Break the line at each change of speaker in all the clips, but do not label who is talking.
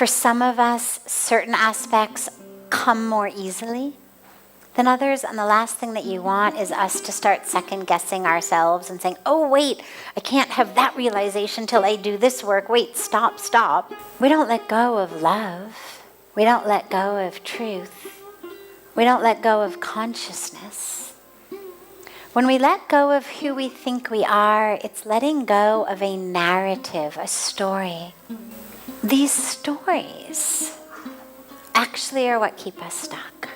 For some of us, certain aspects come more easily than others, and the last thing that you want is us to start second-guessing ourselves and saying, oh, wait, I can't have that realization till I do this work. Wait, stop. We don't let go of love. We don't let go of truth. We don't let go of consciousness. When we let go of who we think we are, it's letting go of a narrative, a story. These stories actually are what keep us stuck.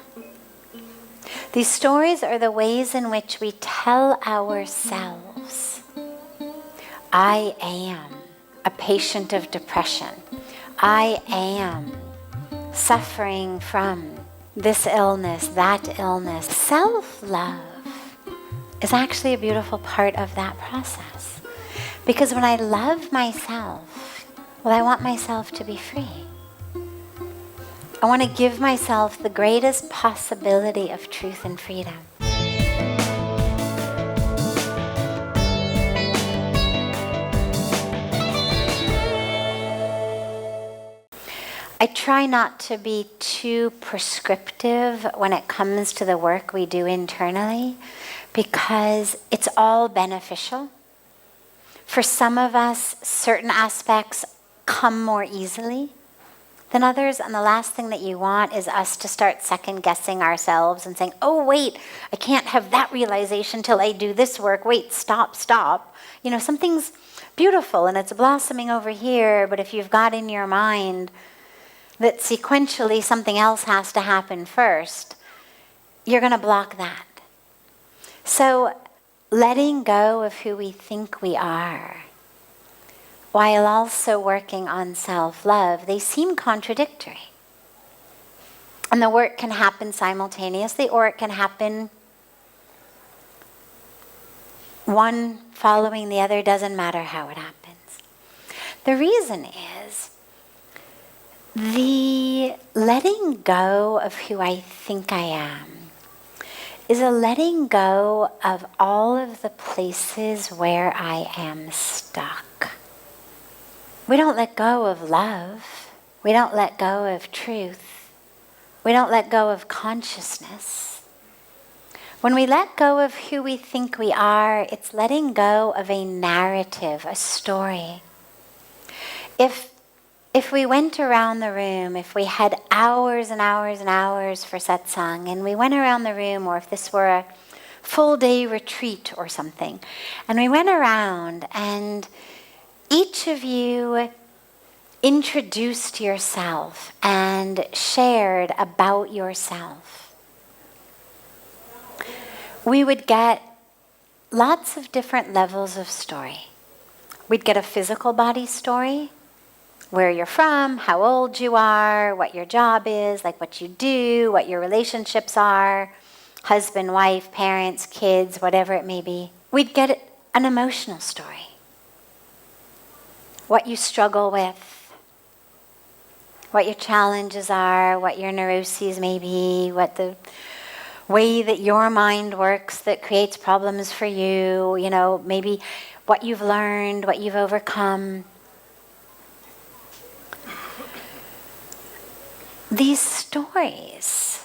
These stories are the ways in which we tell ourselves, I am a patient of depression. I am suffering from this illness, that illness. Self-love is actually a beautiful part of that process. Because when I love myself, well, I want myself to be free. I want to give myself the greatest possibility of truth and freedom. I try not to be too prescriptive when it comes to the work we do internally, because it's all beneficial. For some of us, certain aspects come more easily than others, and the last thing that you want is us to start second-guessing ourselves and saying, oh, wait, I can't have that realization till I do this work. Wait, stop. You know, something's beautiful and it's blossoming over here, but if you've got in your mind that sequentially something else has to happen first, you're going to block that. So letting go of who we think we are, while also working on self-love, they seem contradictory. And the work can happen simultaneously, or it can happen one following the other. Doesn't matter how it happens. The reason is the letting go of who I think I am is a letting go of all of the places where I am stuck. We don't let go of love. We don't let go of truth. We don't let go of consciousness. When we let go of who we think we are, it's letting go of a narrative, a story. If we went around the room, if we had hours and hours and hours for satsang, and we went around the room, or if this were a full day retreat or something, and we went around and each of you introduced yourself and shared about yourself, we would get lots of different levels of story. We'd get a physical body story, where you're from, how old you are, what your job is, like what you do, what your relationships are, husband, wife, parents, kids, whatever it may be. We'd get an emotional story. What you struggle with, what your challenges are, what your neuroses may be, what the way that your mind works that creates problems for you, you know, maybe what you've learned, what you've overcome. These stories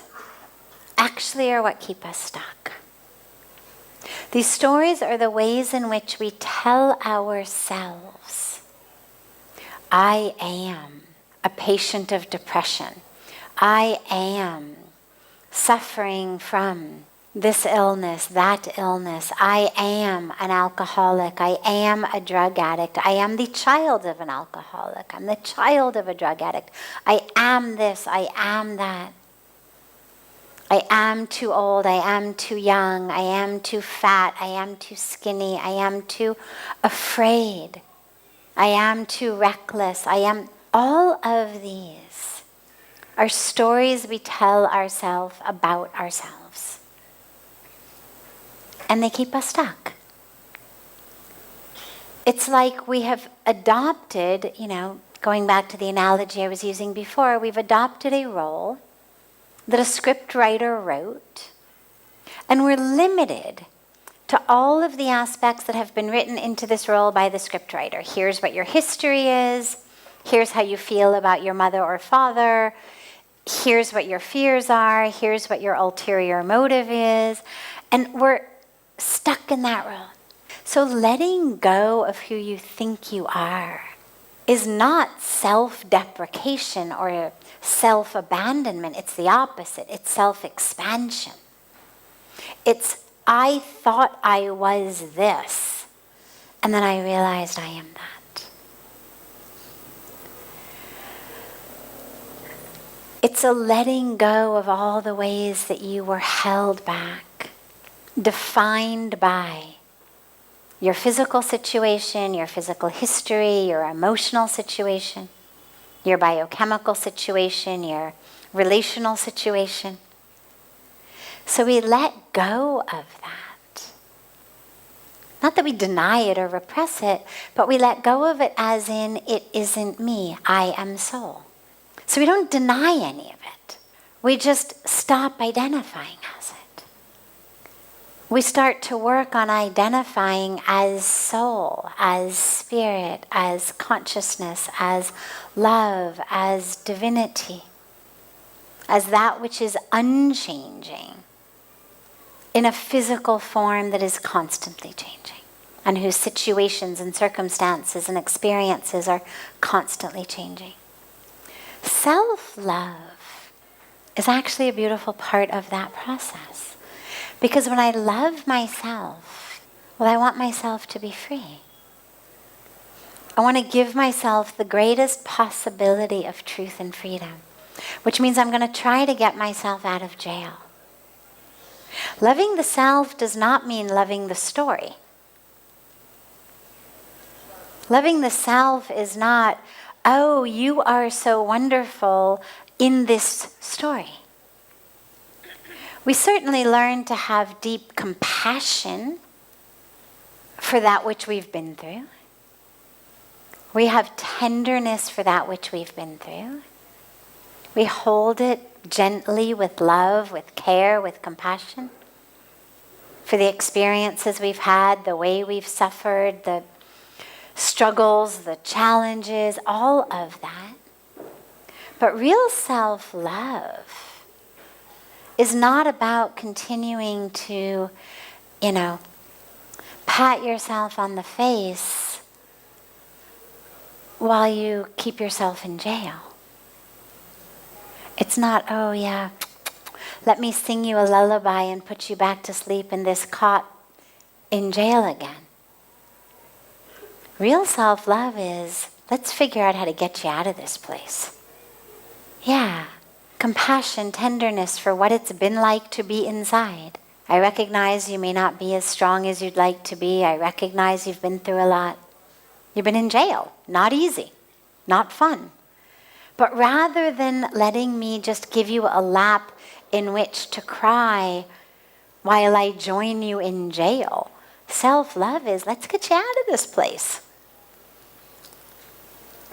actually are what keep us stuck. These stories are the ways in which we tell ourselves, I am a patient of depression. I am suffering from this illness, that illness. I am an alcoholic. I am a drug addict. I am the child of an alcoholic. I'm the child of a drug addict. I am this. I am that. I am too old. I am too young. I am too fat. I am too skinny. I am too afraid. I am too reckless. I am. All of these are stories we tell ourselves about ourselves. And they keep us stuck. It's like we have adopted, going back to the analogy I was using before, we've adopted a role that a script writer wrote, and we're limited to all of the aspects that have been written into this role by the scriptwriter. Here's what your history is. Here's how you feel about your mother or father. Here's what your fears are. Here's what your ulterior motive is. And we're stuck in that role. So letting go of who you think you are is not self-deprecation or self-abandonment. It's the opposite. It's self-expansion. It's, I thought I was this, and then I realized I am that. It's a letting go of all the ways that you were held back, defined by your physical situation, your physical history, your emotional situation, your biochemical situation, your relational situation. So we let go of that. Not that we deny it or repress it, but we let go of it as in, it isn't me, I am soul. So we don't deny any of it. We just stop identifying as it. We start to work on identifying as soul, as spirit, as consciousness, as love, as divinity, as that which is unchanging in a physical form that is constantly changing, and whose situations and circumstances and experiences are constantly changing. Self-love is actually a beautiful part of that process. Because when I love myself, well, I want myself to be free. I want to give myself the greatest possibility of truth and freedom, which means I'm going to try to get myself out of jail. Loving the self does not mean loving the story. Loving the self is not, oh, you are so wonderful in this story. We certainly learn to have deep compassion for that which we've been through. We have tenderness for that which we've been through. We hold it gently with love, with care, with compassion for the experiences we've had, the way we've suffered, the struggles, the challenges, all of that. But real self-love is not about continuing to, pat yourself on the face while you keep yourself in jail. It's not, oh yeah, let me sing you a lullaby and put you back to sleep in this cot in jail again. Real self-love is, let's figure out how to get you out of this place. Yeah. Compassion, tenderness for what it's been like to be inside. I recognize you may not be as strong as you'd like to be. I recognize you've been through a lot. You've been in jail. Not easy. Not fun. But rather than letting me just give you a lap in which to cry while I join you in jail, self-love is, let's get you out of this place.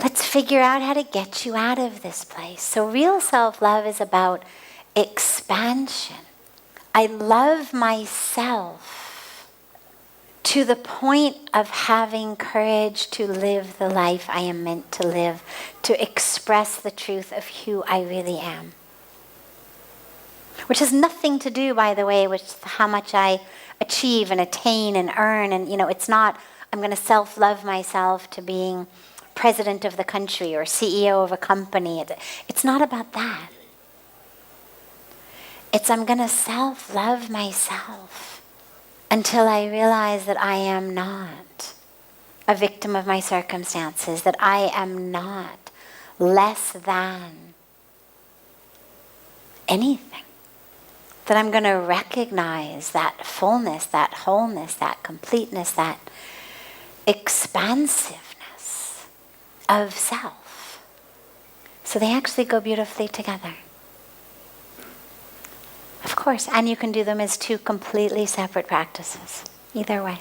Let's figure out how to get you out of this place. So real self-love is about expansion. I love myself to the point of having courage to live the life I am meant to live, to express the truth of who I really am. Which has nothing to do, by the way, with how much I achieve and attain and earn. And, it's not, I'm going to self-love myself to being president of the country or CEO of a company. It's not about that. It's I'm going to self-love myself until I realize that I am not a victim of my circumstances, that I am not less than anything. That I'm going to recognize that fullness, that wholeness, that completeness, that expansiveness of self. So they actually go beautifully together. Of course, and you can do them as two completely separate practices, either way.